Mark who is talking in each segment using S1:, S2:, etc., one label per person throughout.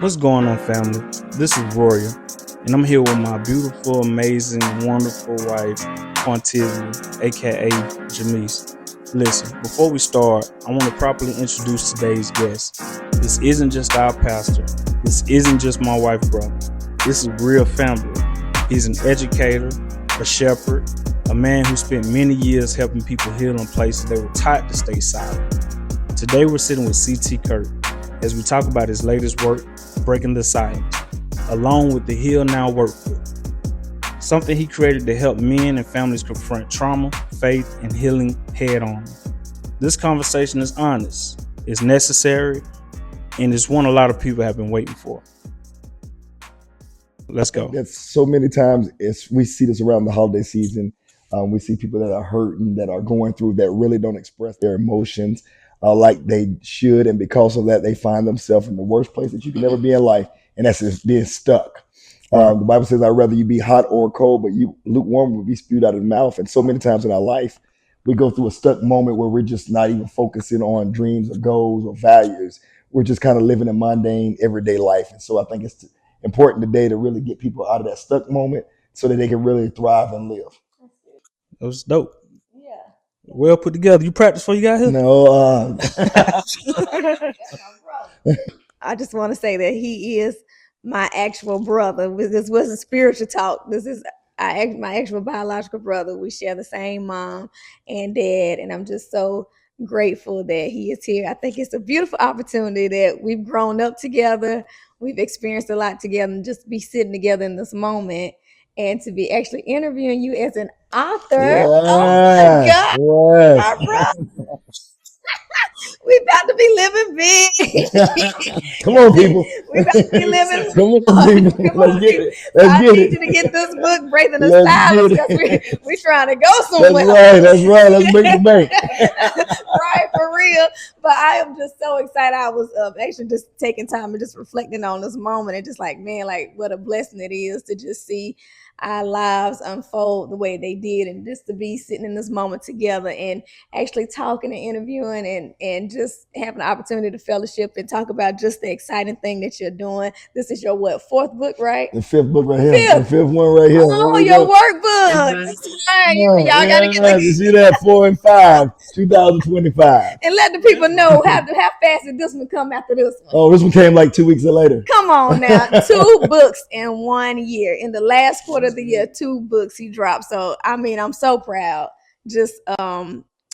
S1: What's going on, family? This is Royal, and I'm here with my beautiful, amazing, wonderful wife, Quantivia, aka Jamise. Listen, before we start, I want to properly introduce today's guest. This isn't just our pastor. This isn't just my wife, brother. This is real family. He's an educator, a shepherd, a man who spent many years helping people heal in places they were taught to stay silent. Today we're sitting with C.T. Kirk as we talk about his latest work, Breaking the Silence, along with the Heal Now workbook, something he created to help men and families confront trauma, faith, and healing head on. This conversation is honest, it's necessary, and it's one a lot of people have been waiting for. Let's go.
S2: That's so many times we see this around the holiday season. We see people that are hurting, that are going through, that really don't express their emotions like they should. And because of that, they find themselves in the worst place that you can ever be in life. And that's just being stuck. The Bible says, I'd rather you be hot or cold, but you lukewarm will be spewed out of the mouth. And so many times in our life, we go through a stuck moment where we're just not even focusing on dreams or goals or values. We're just kind of living a mundane, everyday life. And so I think it's important today to really get people out of that stuck moment so that they can really thrive and live.
S1: It was dope. Yeah. Well put together. You practice before you got here?
S2: No.
S3: I just want to say that he is my actual brother. This wasn't spiritual talk. This is my actual biological brother. We share the same mom and dad, and I'm just so grateful that he is here. I think it's a beautiful opportunity that we've grown up together. We've experienced a lot together, and just be sitting together in this moment and to be actually interviewing you as an author.
S2: Yeah.
S3: Oh my God.
S2: Yes.
S3: My brother. We about to be living big.
S2: Come on, people.
S3: We about to be living.
S2: Come on, people. Let's get it.
S3: I need you to get this book, Breaking the Silence, because we're trying to go somewhere.
S2: That's right. Let's make the bank.
S3: Right, for real. But I am just so excited. I was actually just taking time and just reflecting on this moment and just like, man, like what a blessing it is to just see our lives unfold the way they did, and just to be sitting in this moment together and actually talking and interviewing and just having the opportunity to fellowship and talk about just the exciting thing that you're doing. This is your fourth book, right?
S2: The fifth book right here. The fifth one right here.
S3: Oh, your workbook. That's right. Y'all gotta get
S2: you see that 4 and 5, 2025.
S3: And let the people know how fast did this one come after this one.
S2: Oh, this one came like 2 weeks later.
S3: Come on now. 2 books in 1 year. In the last quarter of the year, 2 books he dropped. So I mean, I'm so proud. Just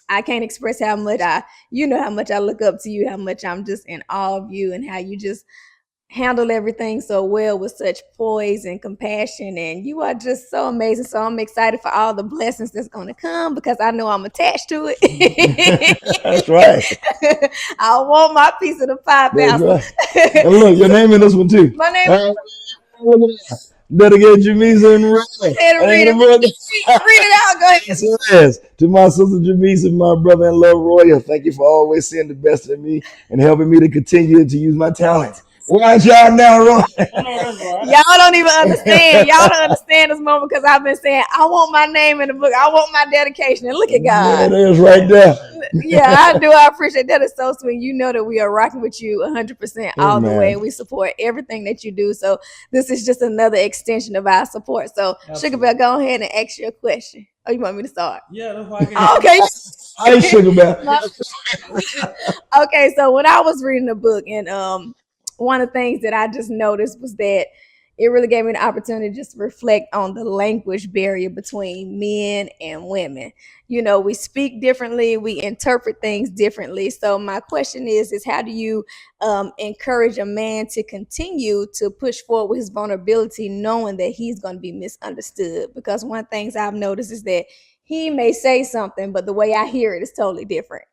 S3: I can't express how much how much I look up to you, how much I'm just in awe of you, and how you just handle everything so well with such poise and compassion. And you are just so amazing. So I'm excited for all the blessings that's going to come, because I know I'm attached to it.
S2: That's right.
S3: I want my piece of the pie, Pastor.
S2: Right. And look, your name in this one too.
S3: My name is
S2: Dedicate Jamise and Ray.
S3: Read it out. Go ahead.
S2: Yes. To my sister Jamise and my brother-in-law Royal, thank you for always seeing the best in me and helping me to continue to use my talents. Watch y'all now, Roy.
S3: Y'all don't even understand. Y'all don't understand this moment, because I've been saying, I want my name in the book. I want my dedication. And look at God.
S2: Yeah, it is right there.
S3: Yeah, I do. I appreciate that. It's so sweet. You know that we are rocking with you 100% all the way. We support everything that you do. So this is just another extension of our support. So Sugar Bear, go ahead and ask you a question. Oh, you want me to start?
S1: Yeah, that's why I can.
S3: Okay.
S2: I ain't Sugar Bear.
S3: Okay, so when I was reading the book, and one of the things that I just noticed was that it really gave me the opportunity to just reflect on the language barrier between men and women. You know, we speak differently, we interpret things differently. So my question is how do you encourage a man to continue to push forward with his vulnerability, knowing that he's going to be misunderstood? Because one of the things I've noticed is that he may say something, but the way I hear it is totally different.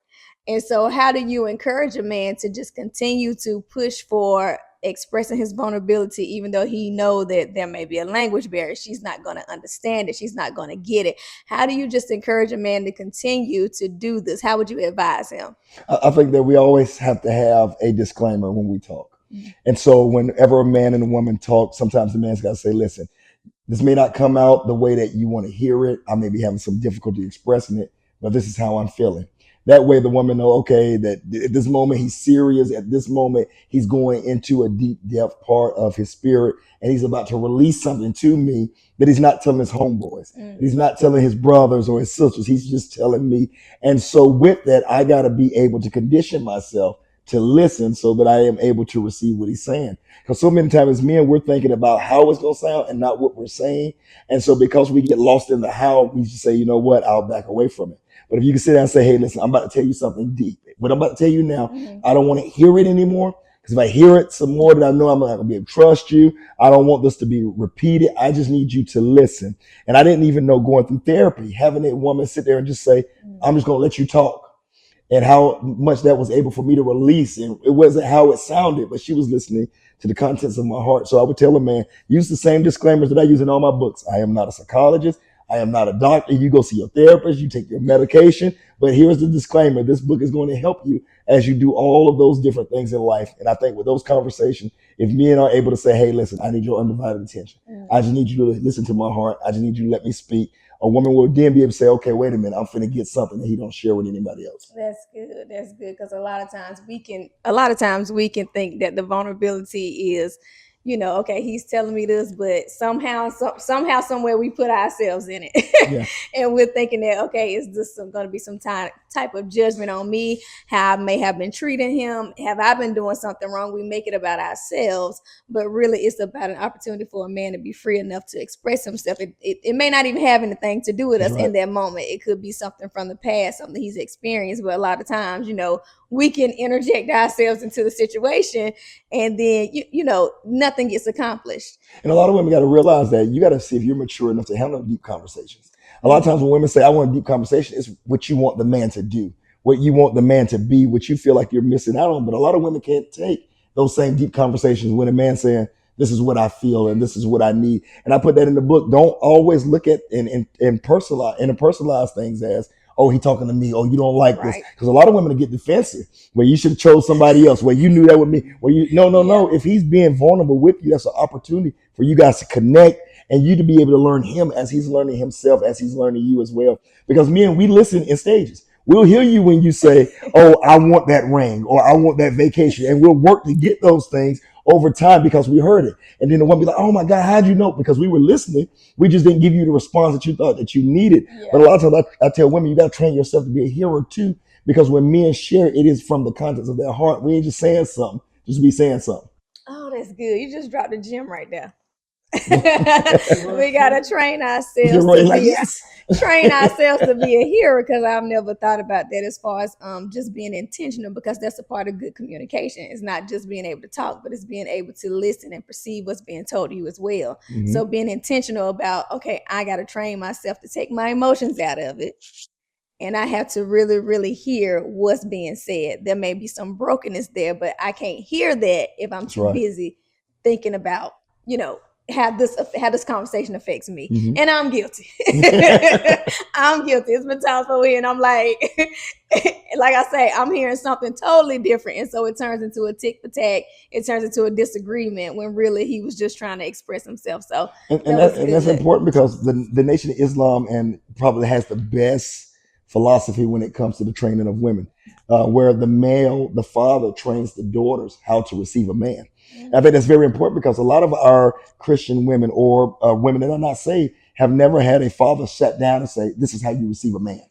S3: And so how do you encourage a man to just continue to push for expressing his vulnerability, even though he know that there may be a language barrier? She's not going to understand it. She's not going to get it. How do you just encourage a man to continue to do this? How would you advise him?
S2: I think that we always have to have a disclaimer when we talk. And so whenever a man and a woman talk, sometimes the man's got to say, listen, this may not come out the way that you want to hear it. I may be having some difficulty expressing it, but this is how I'm feeling. That way the woman know, okay, that at this moment he's serious. At this moment he's going into a deep depth part of his spirit, and he's about to release something to me that he's not telling his homeboys. That he's not telling his brothers or his sisters. He's just telling me. And so with that, I got to be able to condition myself to listen so that I am able to receive what he's saying. Because so many times as men, we're thinking about how it's going to sound and not what we're saying. And so because we get lost in the how, we just say, you know what, I'll back away from it. But if you can sit down and say, hey, listen, I'm about to tell you something deep. What I'm about to tell you now, I don't want to hear it anymore. Because if I hear it some more, then I know I'm not going to be able to trust you. I don't want this to be repeated. I just need you to listen. And I didn't even know going through therapy, having a woman sit there and just say, I'm just going to let you talk. And how much that was able for me to release. And it wasn't how it sounded, but she was listening to the contents of my heart. So I would tell a man, use the same disclaimers that I use in all my books. I am not a psychologist. I am not a doctor. You go see your therapist, you take your medication, but here's the disclaimer. This book is going to help you as you do all of those different things in life. And I think with those conversations, if men are able to say, hey, listen, I need your undivided attention. I just need you to listen to my heart. I just need you to let me speak. A woman will then be able to say, okay, wait a minute, I'm finna get something that he don't share with anybody else.
S3: That's good. That's good. Because a lot of times we can think that the vulnerability is, okay, he's telling me this, but somehow, somewhere we put ourselves in it.
S2: Yeah.
S3: And we're thinking that, okay, is this going to be some type of judgment on me? How I may have been treating him? Have I been doing something wrong? We make it about ourselves, but really it's about an opportunity for a man to be free enough to express himself. It may not even have anything to do with us in that moment. It could be something from the past, something he's experienced, but a lot of times, we can interject ourselves into the situation and then, nothing gets accomplished.
S2: And a lot of women got to realize that you got to see if you're mature enough to handle deep conversations. A lot of times when women say, I want a deep conversation, it's what you want the man to do, what you want the man to be, what you feel like you're missing out on. But a lot of women can't take those same deep conversations when a man saying, this is what I feel and this is what I need. And I put that in the book. Don't always look at and personalize things as, oh, he talking to me. Oh, you don't like this. Because a lot of women get defensive where you should have chose somebody else, where you knew that with me, where no. If he's being vulnerable with you, that's an opportunity for you guys to connect and you to be able to learn him as he's learning himself, as he's learning you as well. Because men, we listen in stages. We'll hear you when you say, oh, I want that ring or I want that vacation. And we'll work to get those things over time because we heard it. And then the one be like, oh my God, how'd you know? Because we were listening. We just didn't give you the response that you thought that you needed. Yeah. But a lot of times I tell women, you got to train yourself to be a hearer too, because when men share, it is from the contents of their heart. We ain't just saying something, just be saying something.
S3: Oh, that's good. You just dropped the gem right there. We gotta train ourselves to be a hearer, because I've never thought about that as far as just being intentional, because that's a part of good communication. It's not just being able to talk, but it's being able to listen and perceive what's being told to you as well. So being intentional about, okay, I gotta train myself to take my emotions out of it, and I have to really, really hear what's being said. There may be some brokenness there, but I can't hear that if I'm too busy thinking about, how this conversation affects me. And I'm guilty. I'm guilty. It's been times over here and I'm like I say, I'm hearing something totally different. And so it turns into a tick for tack. It turns into a disagreement when really he was just trying to express himself. So
S2: that's important, because the Nation of Islam and probably has the best philosophy when it comes to the training of women, where the father trains the daughters how to receive a man. I think that's very important, because a lot of our Christian women or women that are not saved have never had a father sat down and say, this is how you receive a man.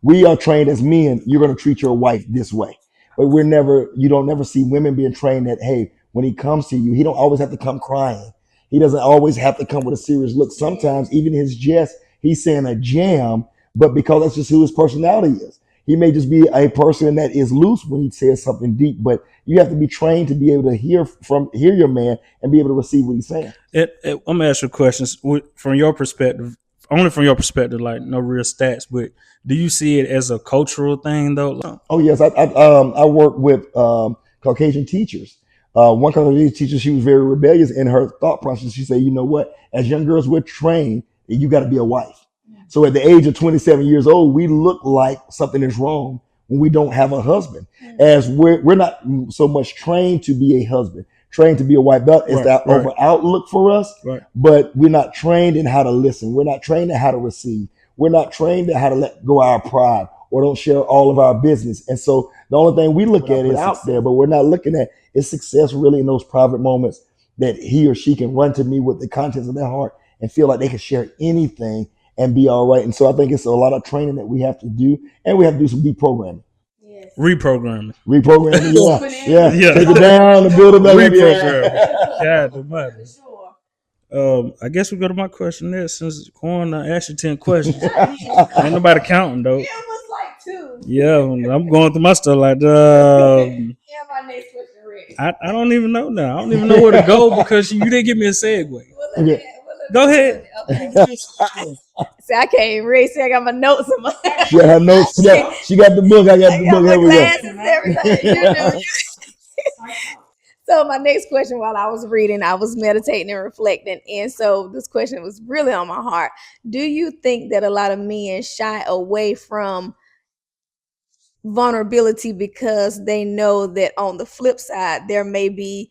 S2: We are trained as men, you're going to treat your wife this way. But you don't never see women being trained that, hey, when he comes to you, he don't always have to come crying. He doesn't always have to come with a serious look. Sometimes even his jest, he's saying a jam, but because that's just who his personality is. He may just be a person that is loose when he says something deep, but you have to be trained to be able to hear your man and be able to receive what he's saying.
S1: I'm gonna ask you questions from your perspective, only from your perspective, like no real stats, but do you see it as a cultural thing though?
S2: Oh yes, I work with Caucasian teachers. One Caucasian teacher, she was very rebellious in her thought process. She said, you know what? As young girls, we're trained that you got to be a wife. So at the age of 27 years old, we look like something is wrong when we don't have a husband, as we're not so much trained to be a husband, trained to be a wife. That is the over outlook for us, but we're not trained in how to listen. We're not trained in how to receive. We're not trained in how to let go of our pride or don't share all of our business. And so the only thing we look at is out there, but we're not looking at is success really in those private moments that he or she can run to me with the contents of their heart and feel like they can share anything and be all right. And so I think it's a lot of training that we have to do, and we have to do some deprogramming.
S3: Yes.
S1: Reprogramming.
S2: Reprogramming, yeah.
S1: Yeah.
S2: Take it down and build it back up.
S1: Reprogramming. God almighty.
S3: For sure.
S1: I guess we go to my question there since Corn asked you 10 questions. Ain't nobody counting though.
S3: It was like 2.
S1: Yeah, I'm going through my stuff like
S3: Yeah, my next question ready.
S1: I don't even know now. I don't even know where to go because you didn't give me a segue.
S2: Okay.
S1: Go ahead.
S3: Okay. See, I can't even read. See, I got my notes in my
S2: She got her notes. She got the book. I got the book.
S3: my
S2: Here we go.
S3: glasses, everything. You know. So my next question, while I was reading, I was meditating and reflecting, and so this question was really on my heart. Do you think that a lot of men shy away from vulnerability because they know that on the flip side there may be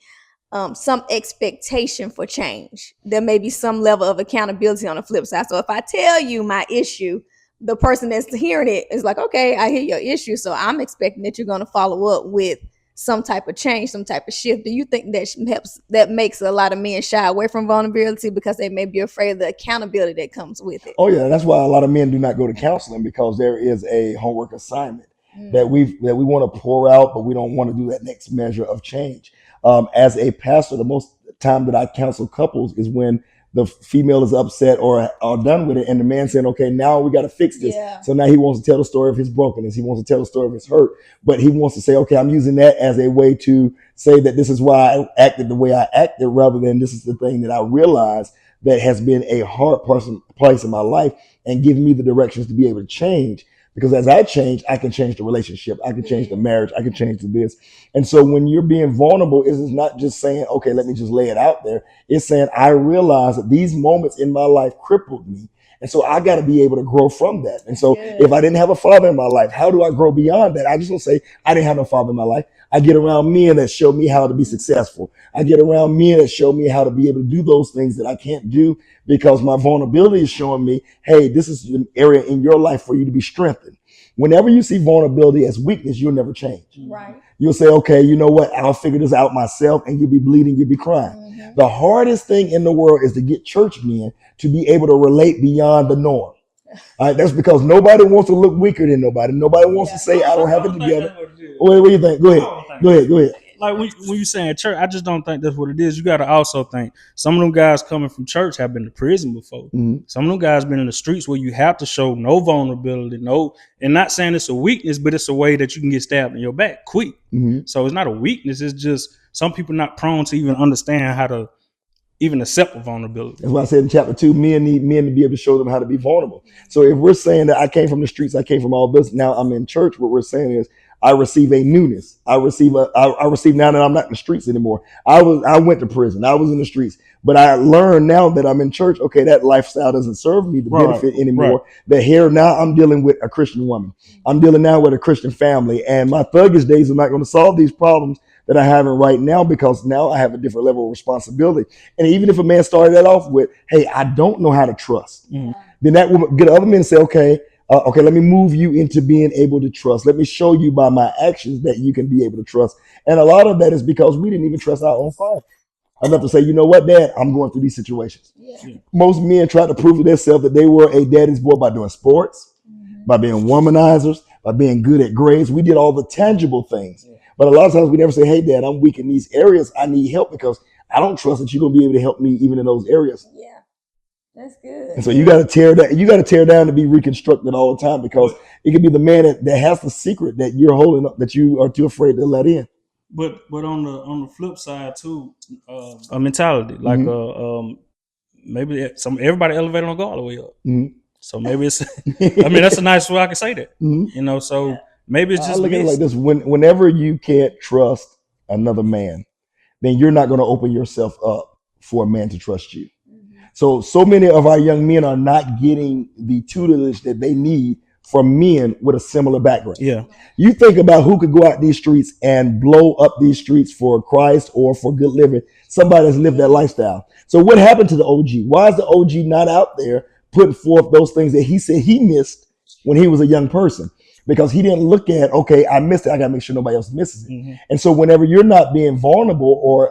S3: some expectation for change? There may be some level of accountability on the flip side. So if I tell you my issue, the person that's hearing it is like, okay, I hear your issue, so I'm expecting that you're going to follow up with some type of change, some type of shift. Do you think that makes a lot of men shy away from vulnerability because they may be afraid of the accountability that comes with it?
S2: Oh yeah, that's why a lot of men do not go to counseling, because there is a homework assignment that we want to pour out, but we don't want to do that next measure of change. As a pastor, the most time that I counsel couples is when the female is upset or are done with it, and the man saying, okay, now we got to fix this.
S3: Yeah.
S2: So now he wants to tell the story of his brokenness. He wants to tell the story of his hurt, but he wants to say, okay, I'm using that as a way to say that this is why I acted the way I acted, rather than this is the thing that I realized that has been a hard place in my life and giving me the directions to be able to change. Because as I change, I can change the relationship. I can change the marriage. I can change this. And so when you're being vulnerable, it's not just saying, okay, let me just lay it out there. It's saying, I realize that these moments in my life crippled me. And so I got to be able to grow from that. And so if I didn't have a father in my life, how do I grow beyond that? I just don't say I didn't have no father in my life. I get around men that show me how to be successful. I get around men that show me how to be able to do those things that I can't do, because my vulnerability is showing me, hey, this is an area in your life for you to be strengthened. Whenever you see vulnerability as weakness, you'll never change.
S3: Right.
S2: You'll say, okay, you know what? I'll figure this out myself, and you'll be bleeding, you'll be crying. Mm-hmm. The hardest thing in the world is to get church men to be able to relate beyond the norm. All right, that's because nobody wants to look weaker than nobody. Nobody wants to say, I don't have it together. What do you think? Go ahead.
S1: Like when you saying church, I just don't think that's what it is. You got to also think some of them guys coming from church have been to prison before. Mm-hmm. Some of them guys been in the streets where you have to show no vulnerability, and not saying it's a weakness, but it's a way that you can get stabbed in your back quick. Mm-hmm. So it's not a weakness. It's just some people not prone to even understand how to even accept a vulnerability.
S2: That's why I said in chapter 2, men need men to be able to show them how to be vulnerable. So if we're saying that I came from the streets, I came from all this, now I'm in church, what we're saying is I receive a newness. I receive now that I'm not in the streets anymore. I went to prison. I was in the streets, but I learned now that I'm in church. Okay, that lifestyle doesn't serve me to benefit anymore. Right. That here now I'm dealing with a Christian woman. I'm dealing now with a Christian family, and my thuggish days are not going to solve these problems that I have right now, because now I have a different level of responsibility. And even if a man started that off with, hey, I don't know how to trust, then that will get other men to say, okay, let me move you into being able to trust. Let me show you by my actions that you can be able to trust. And a lot of that is because we didn't even trust our own father enough to say, you know what, Dad, I'm going through these situations. Yeah. Most men try to prove to themselves that they were a daddy's boy by doing sports, by being womanizers, by being good at grades. We did all the tangible things. Yeah. But a lot of times we never say, hey, Dad, I'm weak in these areas. I need help because I don't trust that you're going to be able to help me even in those areas.
S3: Yeah. That's good.
S2: And so you got to tear that. You got to tear down to be reconstructed all the time, because it could be the man that has the secret that you're holding up, that you are too afraid to let in.
S1: But on the flip side too, a mentality like maybe everybody elevator don't go all the way up. Mm-hmm. So maybe it's. I mean, that's a nice way I can say that. Mm-hmm. So maybe it's just.
S2: I look at it like this: whenever you can't trust another man, then you're not going to open yourself up for a man to trust you. So many of our young men are not getting the tutelage that they need from men with a similar background.
S1: Yeah.
S2: You think about who could go out these streets and blow up these streets for Christ or for good living. Somebody that's lived that lifestyle. So what happened to the OG? Why is the OG not out there putting forth those things that he said he missed when he was a young person? because he didn't look at, okay, I missed it. I got to make sure nobody else misses it.
S1: Mm-hmm.
S2: And so whenever you're not being vulnerable or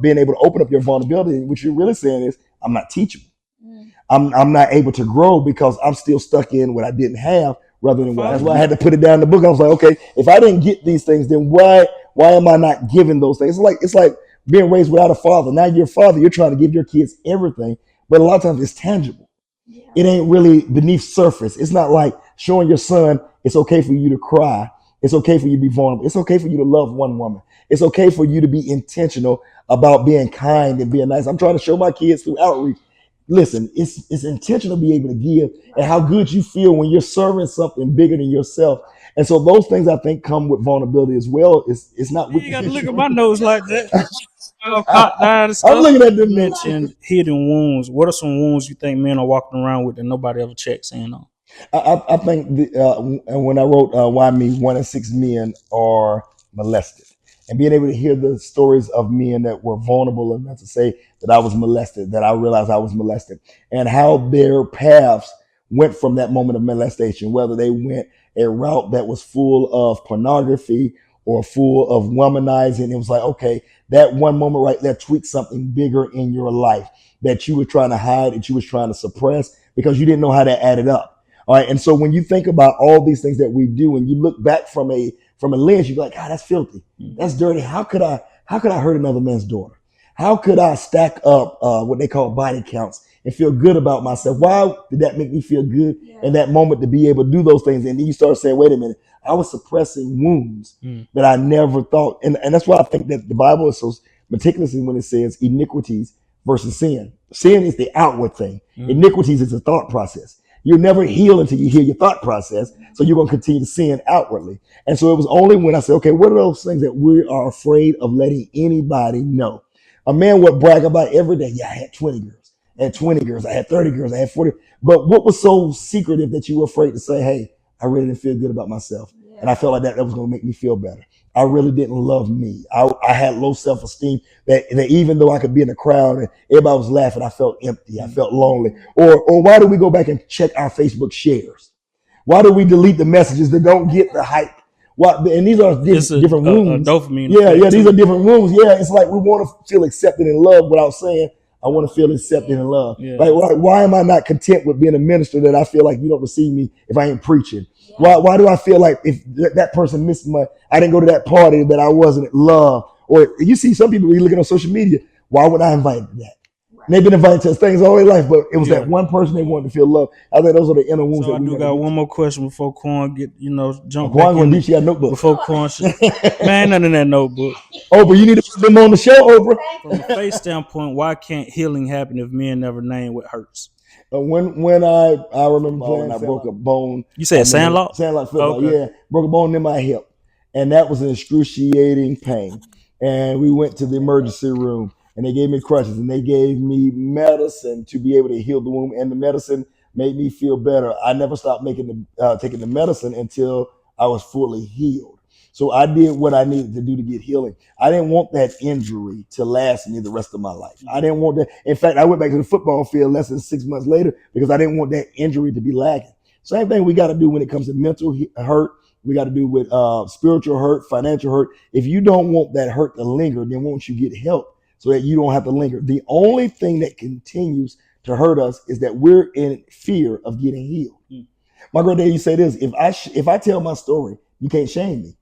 S2: being able to open up your vulnerability, what you're really saying is, I'm not teachable. I'm not able to grow because I'm still stuck in what I didn't have rather than what. That's why I had to put it down in the book. I was like, okay, if I didn't get these things, then why am I not giving those things? It's like being raised without a father. Now you're a father, you're trying to give your kids everything, but a lot of times it's tangible. It ain't really beneath surface. It's not like showing your son it's okay for you to cry. It's okay for you to be vulnerable. It's okay for you to love one woman. It's okay for you to be intentional about being kind and being nice. I'm trying to show my kids through outreach. Listen, it's intentional to be able to give, and how good you feel when you're serving something bigger than yourself. And so those things I think come with vulnerability as well. It's not.
S1: You got to look at my nose like that. All cocked down and
S2: I'm
S1: stuff.
S2: looking at them.
S1: You mentioned hidden wounds. What are some wounds you think men are walking around with that nobody ever checks in on?
S2: I think when I wrote Why Me, 1 in 6 men are molested. And being able to hear the stories of men that were vulnerable enough to say that I was molested, that I realized I was molested, and how their paths went from that moment of molestation, whether they went a route that was full of pornography or full of womanizing. It was like, okay, that one moment right there tweaked something bigger in your life that you were trying to hide, that you was trying to suppress because you didn't know how that added up. All right. And so when you think about all these things that we do and you look back from a lens, you're like, God, that's filthy. That's dirty. How could I hurt another man's daughter? How could I stack up what they call body counts and feel good about myself? Why did that make me feel good in that moment to be able to do those things? And then you start saying, wait a minute, I was suppressing wounds that I never thought. And that's why I think that the Bible is so meticulous when it says iniquities versus sin. Sin is the outward thing. Iniquities is the thought process. You'll never heal until you heal your thought process. So you're going to continue to sin outwardly. And so it was only when I said, okay, what are those things that we are afraid of letting anybody know? A man would brag about every day. Yeah, I had 20 girls. I had 20 girls. I had 30 girls. I had 40. But what was so secretive that you were afraid to say, hey, I really didn't feel good about myself. And I felt like that was going to make me feel better. I really didn't love me. I had low self-esteem that even though I could be in the crowd and everybody was laughing, I felt empty. I felt lonely. Or why do we go back and check our Facebook shares? Why do we delete the messages that don't get the hype? And these are different wounds.
S1: Dopamine.
S2: Yeah, these are different wounds. Yeah, it's like we want to feel accepted and loved without saying, I want to feel accepted and loved.
S1: Yeah.
S2: Like, why am I not content with being a minister that I feel like you don't receive me if I ain't preaching? Why do I feel like if that person missed I didn't go to that party that I wasn't loved? Or you see some people, you looking on social media, why would I invite that? And they've been invited to things all their life, but it was that one person they wanted to feel loved. I think those are the inner wounds.
S1: So
S2: that
S1: I do got one more question before Quan jump
S2: back in.
S1: She got notebook. Before Quan, man, none in that notebook.
S2: Oprah, you need to put them on the show, Oprah.
S1: From a faith standpoint, why can't healing happen if men never name what hurts?
S2: When I remember playing, I broke a bone.
S1: You said Sandlot?
S2: Sandlot football, okay. Yeah. Broke a bone in my hip. And that was an excruciating pain. And we went to the emergency room and they gave me crutches and they gave me medicine to be able to heal the wound. And the medicine made me feel better. I never stopped taking the medicine until I was fully healed. So I did what I needed to do to get healing. I didn't want that injury to last me the rest of my life. I didn't want that. In fact, I went back to the football field less than 6 months later because I didn't want that injury to be lagging. Same thing we got to do when it comes to mental hurt. We got to do with spiritual hurt, financial hurt. If you don't want that hurt to linger, then won't you get help so that you don't have to linger? The only thing that continues to hurt us is that we're in fear of getting healed. My granddad used to say this: if I tell my story, you can't shame me.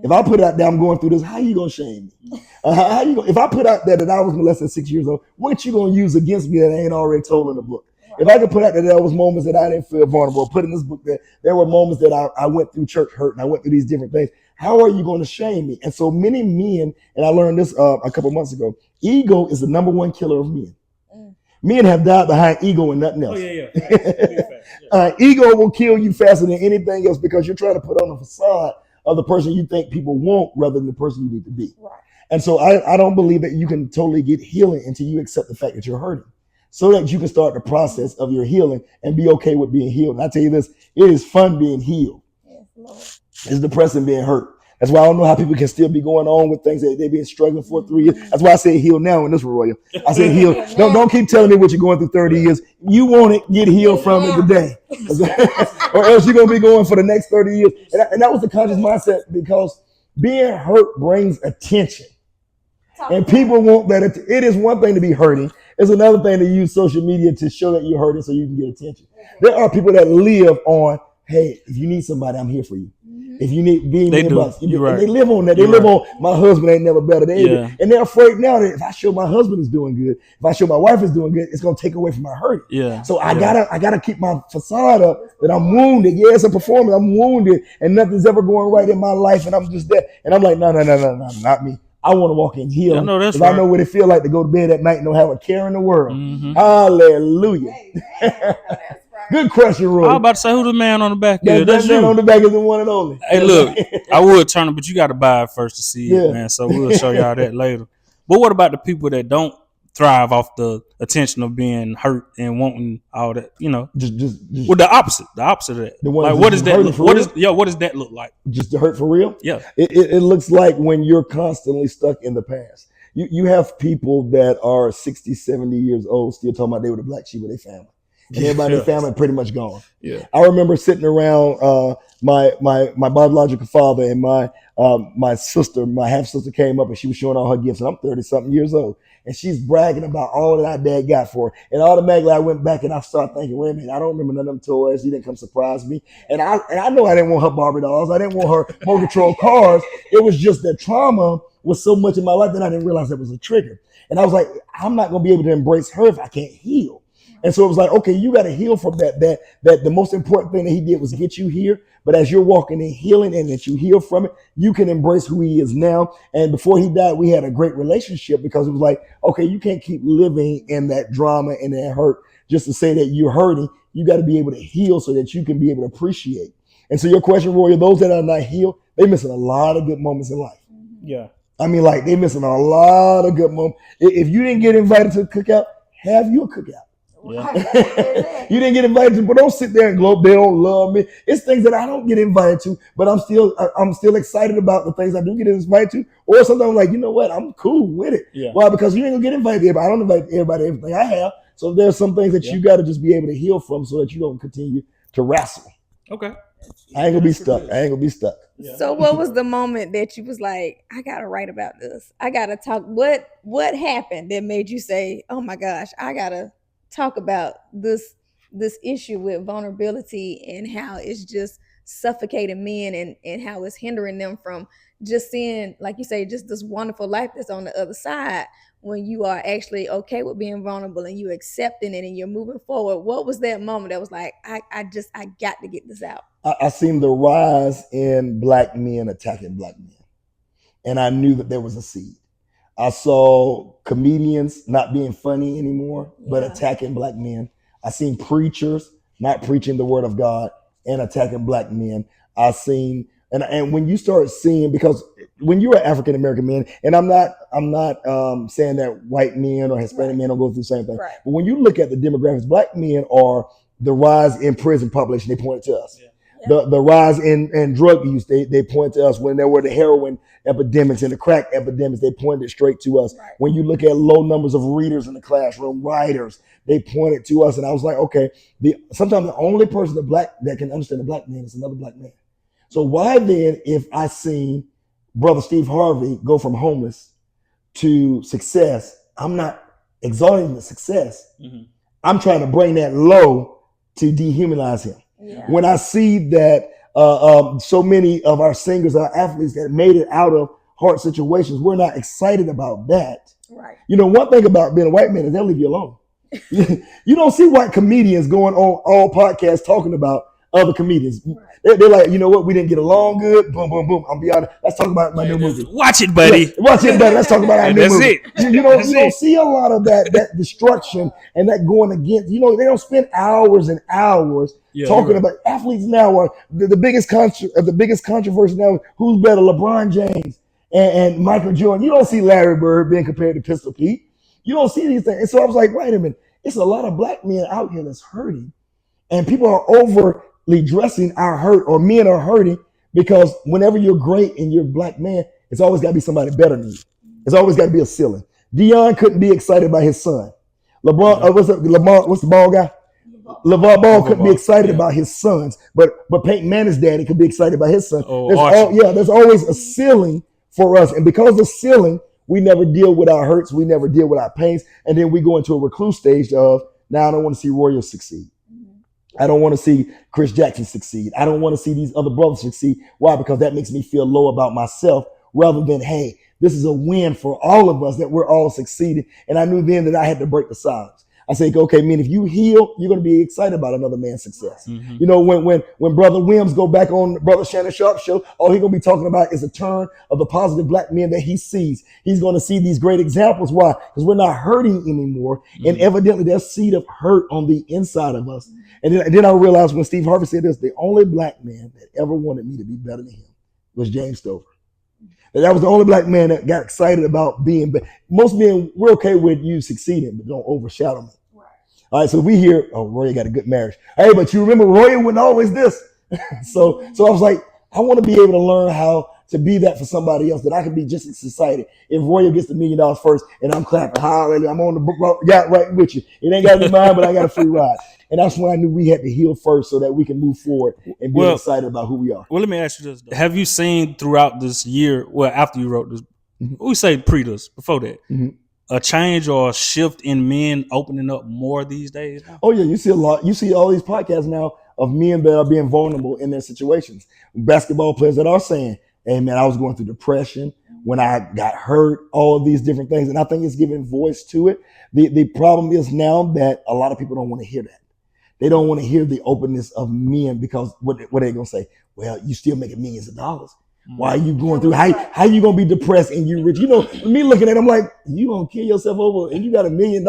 S2: If I put out there I'm going through this, how you gonna shame me? If I put out there that I was less than 6 years old, what you gonna use against me that I ain't already told in the book? If I could put out there was moments that I didn't feel vulnerable, put in this book that there were moments that I went through church hurt and I went through these different things. How are you going to shame me? And so many men, and I learned this a couple months ago, ego is the number one killer of men. Men have died behind ego and nothing else. Ego will kill you faster than anything else because you're trying to put on a facade of the person you think people want rather than the person you need to be. Right. And so I don't believe that you can totally get healing until you accept the fact that you're hurting, so that you can start the process of your healing and be okay with being healed. And I tell you this, it is fun being healed. Yes, Lord. It's depressing being hurt. That's why I don't know how people can still be going on with things that they've been struggling for 3 years. That's why I say heal now in this royal. I say heal. Don't keep telling me what you're going through 30 years. You want it, get healed from it today. Or else you're going to be going for the next 30 years. And that was the conscious mindset, because being hurt brings attention. And people want that. It is one thing to be hurting. It's another thing to use social media to show that you're hurting so you can get attention. There are people that live on, hey, if you need somebody, I'm here for you. If you need being
S1: They do.
S2: right. They live on that. They live on my husband ain't never better. And they're afraid now that if I show my husband is doing good, if I show my wife is doing good, it's gonna take away from my hurt. So I gotta keep my facade up that I'm wounded. Yeah, it's a performance. I'm wounded and nothing's ever going right in my life, and I'm just there. And I'm like, no, not me. I want to walk in healing because I know what it feels like to go to bed at night and don't have a care in the world. Hallelujah. Good question, Roy.
S1: I was about to say, who the man on the back is?
S2: That's you. Man on the back is the one and only.
S1: Hey, look, I would turn it, but you got to buy it first to see it, man. So we'll show y'all that later. But what about the people that don't thrive off the attention of being hurt and wanting all that? Just well, the opposite of that. Like, what does that look? What does that look like?
S2: Just to hurt for real?
S1: Yeah.
S2: It looks like when you're constantly stuck in the past. You have people that are 60, 70 years old still talking about they were the black sheep of their family. And everybody in the family pretty much gone.
S1: Yeah.
S2: I remember sitting around my biological father and my sister, my half sister came up and she was showing all her gifts. And I'm 30-something years old. And she's bragging about all that our dad got for her. And automatically I went back and I started thinking, wait a minute, I don't remember none of them toys. He didn't come surprise me. And I know I didn't want her Barbie dolls. I didn't want her remote control cars. It was just that trauma was so much in my life that I didn't realize that was a trigger. And I was like, I'm not going to be able to embrace her if I can't heal. And so it was like, okay, you got to heal from that the most important thing that he did was get you here. But as you're walking in healing and that you heal from it, you can embrace who he is now. And before he died, we had a great relationship because it was like, okay, you can't keep living in that drama and that hurt just to say that you're hurting. You got to be able to heal so that you can be able to appreciate. And so your question, Roy, those that are not healed, they're missing a lot of good moments in life.
S1: Yeah.
S2: I mean, like, they're missing a lot of good moments. If you didn't get invited to a cookout, have you a cookout.
S1: Yeah.
S2: You didn't get invited to, but don't sit there and gloat. They don't love me. It's things that I don't get invited to, but I'm still excited about the things I do get invited to. Or sometimes I'm like, you know what? I'm cool with it.
S1: Yeah.
S2: Why? Because you ain't gonna get invited to everybody. I don't invite everybody to everything I have. So there's some things that you got to just be able to heal from so that you don't continue to wrestle.
S1: Okay.
S2: I ain't gonna be stuck.
S3: Yeah. So what was the moment that you was like, I gotta write about this? I gotta talk. What happened that made you say, oh my gosh, I gotta talk about this issue with vulnerability and how it's just suffocating men and how it's hindering them from just seeing, like you say, just this wonderful life that's on the other side when you are actually okay with being vulnerable and you accepting it and you're moving forward. What was that moment that was like, I got to get this out?
S2: I seen the rise in black men attacking black men. And I knew that there was a seed. I saw comedians not being funny anymore, but attacking black men. I seen preachers not preaching the word of God and attacking black men. I seen, and when you start seeing, because when you're an African American man, and I'm not saying that white men or Hispanic men don't go through the same thing, but when you look at the demographics, black men are the rise in prison population. They point to us. The rise in drug use, they point to us. When there were the heroin epidemics and the crack epidemics, they pointed straight to us. Right. When you look at low numbers of readers in the classroom, writers, they pointed to us. And I was like, okay, sometimes the only person that can understand a black man is another black man. So why then, if I seen Brother Steve Harvey go from homeless to success, I'm not exalting the success. Mm-hmm. I'm trying to bring that low to dehumanize him. Yeah. When I see that so many of our singers, our athletes that made it out of hard situations, we're not excited about that. Right. You know, one thing about being a white man is they'll leave you alone. You don't see white comedians going on all podcasts talking about other comedians. Right. They're like, you know what? We didn't get along good. Boom, boom, boom. I'm be honest. Let's talk about my new movie.
S1: Watch it, buddy.
S2: Yeah, watch it, buddy. Let's talk about our new movie. You don't see a lot of that destruction and that going against. You know, they don't spend hours and hours talking about athletes now. Are the biggest controversy now. Who's better, LeBron James and Michael Jordan? You don't see Larry Bird being compared to Pistol Pete. You don't see these things. And so I was like, wait a minute. It's a lot of black men out here that's hurting, and people are overly dressing our hurt, or men are hurting Because whenever you're great and you're a black man, it's always got to be somebody better than you. It's always got to be a ceiling. Dion couldn't be excited by his son. LeBron, what's the ball guy? LeVar Ball couldn't be excited about his sons, but Peyton Manning's daddy could be excited by his son. There's always a ceiling for us, and because of the ceiling, we never deal with our hurts, we never deal with our pains, and then we go into a recluse stage of now I don't want to see Royals succeed. I don't want to see Chris Jackson succeed. I don't want to see these other brothers succeed. Why? Because that makes me feel low about myself rather than, hey, this is a win for all of us that we're all succeeding. And I knew then that I had to break the silence. I say, okay, man, if you heal, you're going to be excited about another man's success. Mm-hmm. You know, when Brother Williams go back on Brother Shannon Sharp's show, all he's going to be talking about is a turn of the positive black men that he sees. He's going to see these great examples. Why? Because we're not hurting anymore. Mm-hmm. And evidently there's seed of hurt on the inside of us. And then I realized when Steve Harvey said this, the only black man that ever wanted me to be better than him was James Stover. And that was the only black man that got excited about being better. Most men, we're okay with you succeeding, but don't overshadow me. Right. All right, so we hear, oh, Roy got a good marriage. Hey, but you remember Roy wasn't always this. So I was like, I want to be able to learn how to be that for somebody else, that I can be just as excited if Royal gets the $1 million first and I'm clapping, hallelujah, I'm on the book, got right with you. It ain't got to be mine, but I got a free ride. And that's when I knew we had to heal first so that we can move forward and be excited about who we are.
S1: Well, let me ask you this, though. Have you seen throughout this year, well, after you wrote this, we say pre-this, before that, a change or a shift in men opening up more these days now?
S2: Oh, yeah, you see a lot. You see all these podcasts now of men that are being vulnerable in their situations. Basketball players that are saying, hey, man, I was going through depression when I got hurt, all of these different things. And I think it's giving voice to it. The problem is now that a lot of people don't want to hear that. They don't want to hear the openness of men because what are they going to say? Well, you still making millions of dollars. Why are you going through? How you going to be depressed and you rich? You know, me looking at them like, you going to kill yourself over and you got $1 million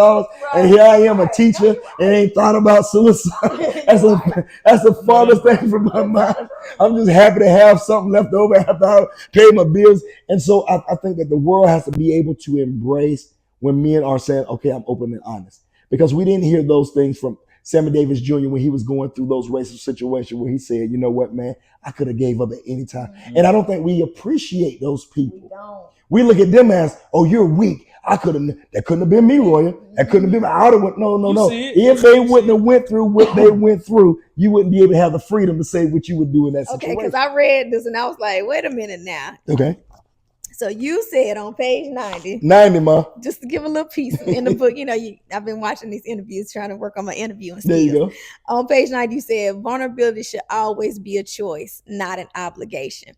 S2: and here I am, a teacher, and ain't thought about suicide. That's the farthest thing from my mind. I'm just happy to have something left over after I pay my bills. And so I think that the world has to be able to embrace when men are saying, okay, I'm open and honest. Because we didn't hear those things from Sammy Davis Jr. when he was going through those racist situations where he said, you know what, man, I could have gave up at any time. Mm-hmm. And I don't think we appreciate those people. We look at them as, oh, you're weak. That couldn't have been me, Roya. That couldn't have been me. I would have went, no. If they wouldn't have went through what they went through, you wouldn't be able to have the freedom to say what you would do in that situation.
S3: Okay, because I read this and I was like, wait a minute now.
S2: Okay.
S3: So you said on page 90,
S2: Ma.
S3: Just to give a little piece in the book, I've been watching these interviews, trying to work on my interviewing skills.
S2: There you go.
S3: On page 90, you said vulnerability should always be a choice, not an obligation.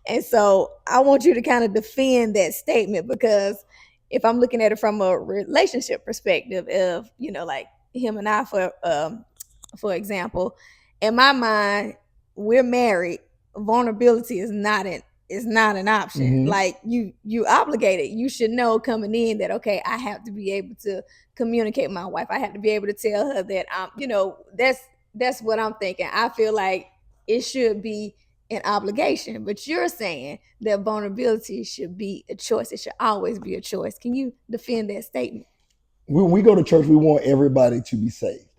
S3: And so I want you to kind of defend that statement, because if I'm looking at it from a relationship perspective of, like him and I, for example, in my mind, we're married. Vulnerability is not an option. Mm-hmm. Like you obligated. You should know coming in that, okay, I have to be able to communicate with my wife. I have to be able to tell her that that's what I'm thinking. I feel like it should be an obligation, but you're saying that vulnerability should be a choice. It should always be a choice. Can you defend that statement?
S2: When we go to church, we want everybody to be saved,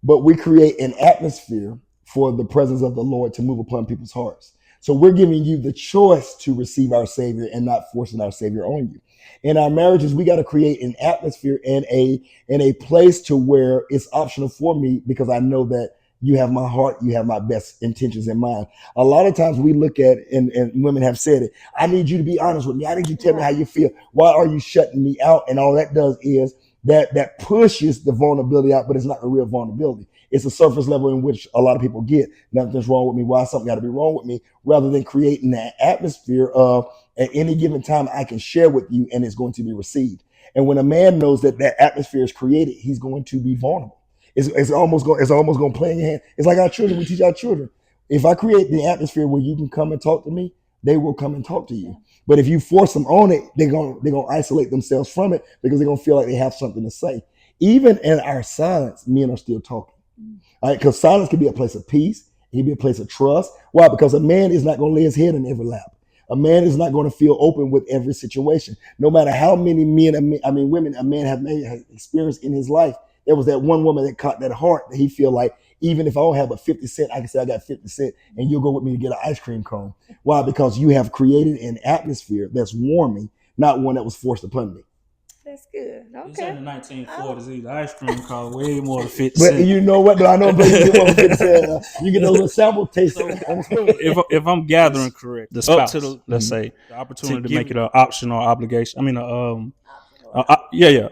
S2: but we create an atmosphere for the presence of the Lord to move upon people's hearts. So we're giving you the choice to receive our Savior and not forcing our Savior on you. In our marriages, we got to create an atmosphere and a place to where it's optional for me, because I know that you have my heart, you have my best intentions in mind. A lot of times we look at, and women have said it, I need you to be honest with me. I need you to tell me how you feel. Why are you shutting me out? And all that does is that pushes the vulnerability out, but it's not the real vulnerability. It's a surface level in which a lot of people get, nothing's wrong with me. Why something got to be wrong with me? Rather than creating that atmosphere of, at any given time, I can share with you and it's going to be received. And when a man knows that atmosphere is created, he's going to be vulnerable. It's almost going to play in your hand. It's like our children. We teach our children. If I create the atmosphere where you can come and talk to me, they will come and talk to you. But if you force them on it, they're gonna isolate themselves from it, because they're gonna feel like they have something to say. Even in our silence, men are still talking. All right, because silence can be a place of peace. It can be a place of trust. Why? Because a man is not going to lay his head in every lap. A man is not going to feel open with every situation. No matter how many women a man has experienced in his life, there was that one woman that caught that heart that he feel like Even if I don't have but 50 cents, I can say I got 50 cents and you'll go with me to get an ice cream cone. Why? Because you have created an atmosphere that's warming, not one that was forced upon me.
S3: That's good.
S1: You said in the
S3: Okay.
S1: 1940s, the ice cream cost way more than 50
S2: But
S1: cents.
S2: you know what? Though I know you get one 50 cents. You get those little sample tastes on the spoon.
S1: If I'm gathering correct,
S4: the
S1: up
S4: spouse.
S1: to the, let's say, the opportunity to
S4: give
S1: make it an optional obligation. I mean,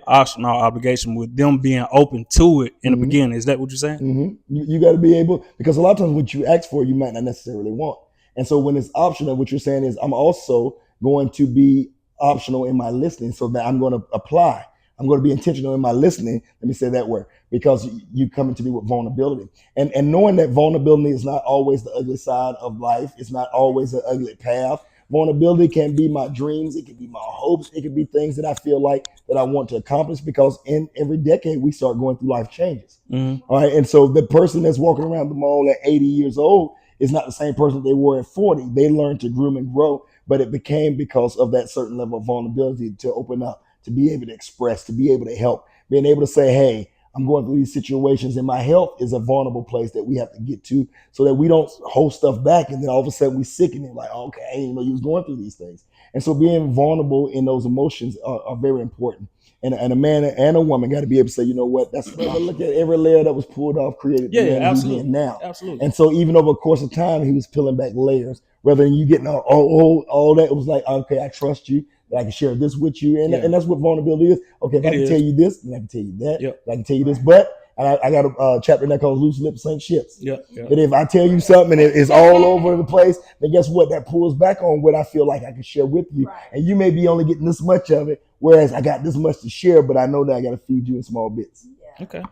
S1: optional obligation with them being open to it in the beginning. Is that what you're saying?
S2: You got to be able, because a lot of times what you ask for, you might not necessarily want. And so when it's optional, what you're saying is I'm also going to be optional in my listening, so that I'm going to apply. I'm going to be intentional in my listening. Let me say that word, because you coming to me with vulnerability, and knowing that vulnerability is not always the ugly side of life. It's not always an ugly path. Vulnerability can be my dreams. It can be my hopes. It can be things that I feel like that I want to accomplish, because in every decade we start going through life changes. All right. And so the person that's walking around the mall at 80 years old is not the same person they were at 40. They learned to groom and grow, but it became because of that certain level of vulnerability to open up, to be able to express, to be able to help, being able to say, hey, I'm going through these situations, and my health is a vulnerable place that we have to get to, so that we don't hold stuff back and then all of a sudden we sicken it, like, okay, I didn't know you was going through these things. And so being vulnerable in those emotions are very important. And a man and a woman got to be able to say, you know what, that's look at every layer that was pulled off, created the man he's in now.
S1: Absolutely.
S2: And so even over the course of time, he was peeling back layers, rather than you getting all that. It was like, okay, I trust you, that I can share this with you. And that's what vulnerability is. Okay, if I can tell you this, then I can tell you that.
S1: Yep.
S2: I can tell you this, but I got a chapter in there called Loose Lips Sink Ships.
S1: Yep.
S2: That if I tell you something and it's all over the place, then guess what? That pulls back on what I feel like I can share with you.
S3: Right.
S2: And you may be only getting this much of it, whereas I got this much to share, but I know that I got to feed you in small bits.
S3: Yeah.
S1: Okay,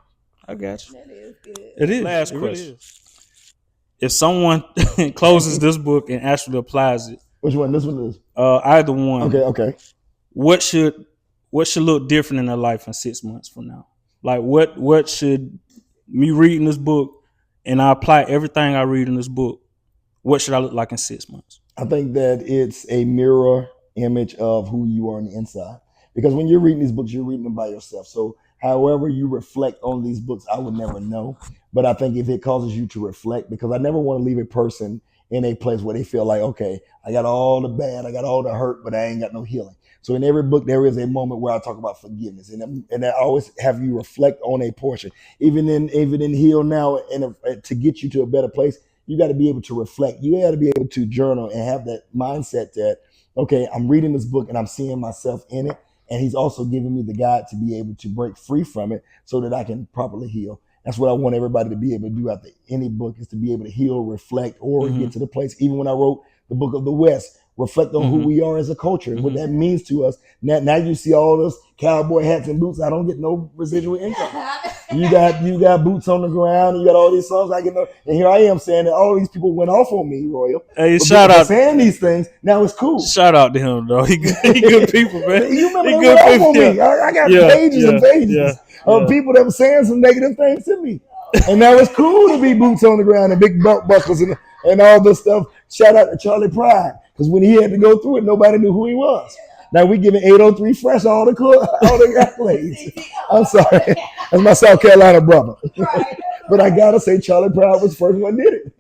S1: I got you.
S3: That is good.
S1: It is.
S4: Last
S1: It
S4: question.
S1: Really is. If someone closes this book and actually applies it,
S2: Which one? This one is?
S1: either one.
S2: Okay.
S1: What should look different in their life in 6 months from now? Like what should me reading this book, and I apply everything I read in this book, what should I look like in 6 months?
S2: I think that it's a mirror image of who you are on the inside. Because when you're reading these books, you're reading them by yourself. So however you reflect on these books, I would never know. But I think if it causes you to reflect, because I never want to leave a person in a place where they feel like, okay, I got all the bad, I got all the hurt, but I ain't got no healing. So in every book, there is a moment where I talk about forgiveness, and I always have you reflect on a portion. Even in Heal Now, and to get you to a better place, you got to be able to reflect. You got to be able to journal and have that mindset that, okay, I'm reading this book and I'm seeing myself in it, and he's also giving me the guide to be able to break free from it so that I can properly heal. That's what I want everybody to be able to do after any book, is to be able to heal, reflect, or get to the place. Even when I wrote the Book of the West, reflect on who we are as a culture and what that means to us. Now you see all those cowboy hats and boots. I don't get no residual income. You got boots on the ground, and you got all these songs. I get no, and here I am saying that all these people went off on me, Royal.
S1: Hey,
S2: But
S1: shout
S2: because
S1: out,
S2: saying these things. Now it's cool.
S1: shout out to him though. He good people, man.
S2: You remember
S1: He
S2: they
S1: good
S2: went off
S1: people.
S2: on me. I got pages and pages of people that were saying some negative things to me. And now it's cool to be boots on the ground and big belt buckles and all this stuff. Shout out to Charlie Pride, because when he had to go through it, nobody knew who he was. Now we giving 803 Fresh all the accolades. I'm sorry, that's my South Carolina brother. But I gotta say, Charlie Pride was the first one did it.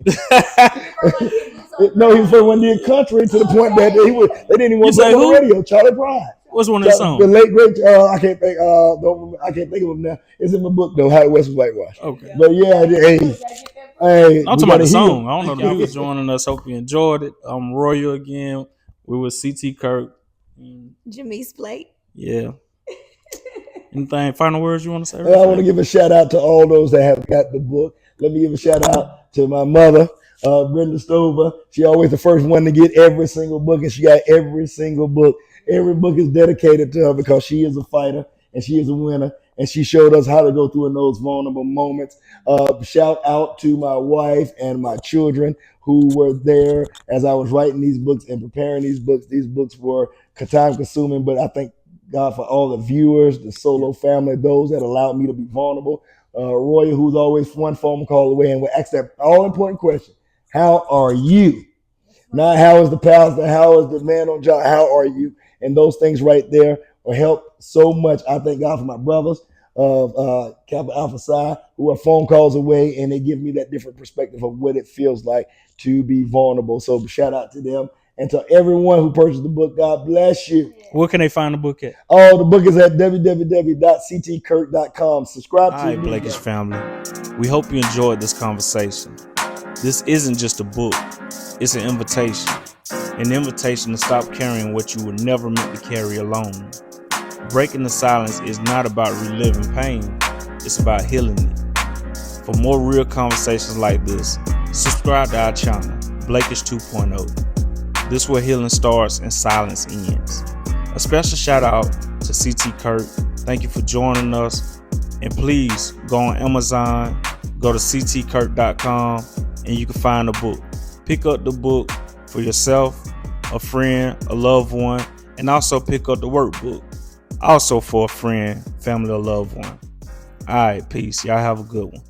S2: No, he was the first one did country, to the point that they didn't even want to put him on the radio. Charlie Pride.
S1: What's one of his songs?
S2: The late great, I can't think of him now. It's in my book though, How the West Was Whitewashed.
S1: Okay.
S2: But yeah, hey,
S1: I'm talking about the song. I don't know if y'all for joining us. Hope you enjoyed it. I'm Royal again. We with CT Kirk.
S3: Jamise Blake.
S1: Yeah. Anything final words you want to say?
S2: I want to give a shout out to all those that have got the book. Let me give a shout out to my mother, Brenda Stover. She always the first one to get every single book, and she got every single book. Every book is dedicated to her, because she is a fighter and she is a winner, and she showed us how to go through in those vulnerable moments. Shout out to my wife and my children who were there as I was writing these books and preparing these books. These books were time consuming, but I thank God for all the viewers, the solo family, those that allowed me to be vulnerable. Roy, who's always one phone call away, and will ask that all important question: how are you? Not how is the pastor, how is the man on job, how are you? And those things right there will help so much. I thank God for my brothers. of Kappa Alpha Psi who are phone calls away, and they give me that different perspective of what it feels like to be vulnerable. So shout out to them. And to everyone who purchased the book, God bless you.
S1: Where can they find the book at?
S2: Oh, the book is at www.ctkirk.com. Subscribe
S1: All
S2: to
S1: right, Blackish family. We hope you enjoyed this conversation. This isn't just a book. It's an invitation. An invitation to stop carrying what you were never meant to carry alone. Breaking the silence is not about reliving pain. It's about healing it. For more real conversations like this, subscribe to our channel, Blackish 2.0. This is where healing starts and silence ends. A special shout out to CT Kirk. Thank you for joining us. And please go on Amazon, go to ctkirk.com, and you can find the book. Pick up the book for yourself, a friend, a loved one, and also pick up the workbook. Also for a friend, family, or loved one. All right, peace. Y'all have a good one.